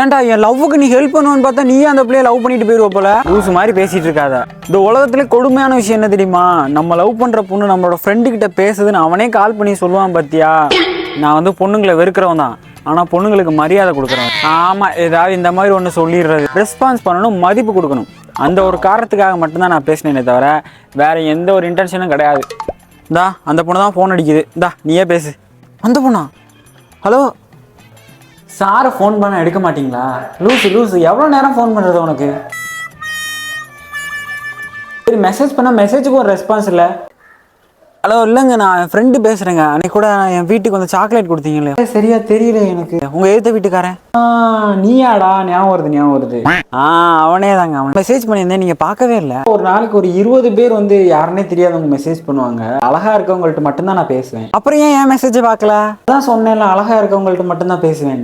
ஏன்டா என் லவ்வுக்கு நீ ஹெல்ப் பண்ணுவேன்னு பார்த்தா நீயே அந்த பிள்ளைய லவ் பண்ணிட்டு போயிருவ போல. லூஸ் மாதிரி பேசிட்டு இருக்காத. இந்த உலகத்துல கொடுமையான விஷயம் என்ன தெரியுமா? நம்ம லவ் பண்ற பொண்ணு நம்மளோட ஃப்ரெண்டு கிட்ட பேசுதுன்னு அவனே கால் பண்ணி சொல்லுவான் பாத்தியா. நான் வந்து பொண்ணுங்களை வெறுக்கிறவன் தான், ஆனா பொண்ணுங்களுக்கு மரியாதை கொடுக்குறேன். ஆமா, ஏதாவது இந்த மாதிரி ஒன்று சொல்லிடுறது. ரெஸ்பான்ஸ் பண்ணணும், மதிப்பு கொடுக்கணும். அந்த ஒரு காரணத்துக்காக மட்டும்தான் நான் பேசினேனே தவிர வேற எந்த ஒரு இன்டென்ஷனும் கிடையாது. இந்தா அந்த பொண்ணு தான் ஃபோன் அடிக்குது, இந்தா நீயே பேசு. அந்த பொண்ணா? ஹலோ சாரை ஃபோன் பண்ண எடுக்க மாட்டீங்களா? லூசு எவ்வளோ நேரம் ஃபோன் பண்ணுறது உனக்கு? சரி மெசேஜ் பண்ணால் மெசேஜுக்கு ஒரு ரெஸ்பான்ஸ் இல்லை. ஹலோ இல்லைங்க, நான் என் ஃப்ரெண்டு பேசுகிறேங்க. அன்னைக்கு கூட என் வீட்டுக்கு வந்து சாக்லேட் கொடுத்தீங்களே, சரியா தெரியல எனக்கு. உங்கள் எழுத்த வீட்டுக்காரன் நீயாடா? ஞாபகம் வருது. அவனே தாங்க. அவன் மெசேஜ் பண்ணியிருந்தேன், நீங்கள் பார்க்கவே இல்லை. ஒரு நாளைக்கு ஒரு 20 பேர் வந்து யாருன்னே தெரியாதவங்க மெசேஜ் பண்ணுவாங்க. அழகா இருக்கவங்கள்ட்ட மட்டும்தான் நான் பேசுவேன். அப்புறம் ஏன் மெசேஜை பார்க்கல? அதான் சொன்னேன்ல, அழகா இருக்கவங்கள்ட்ட மட்டும்தான் பேசுவேன்.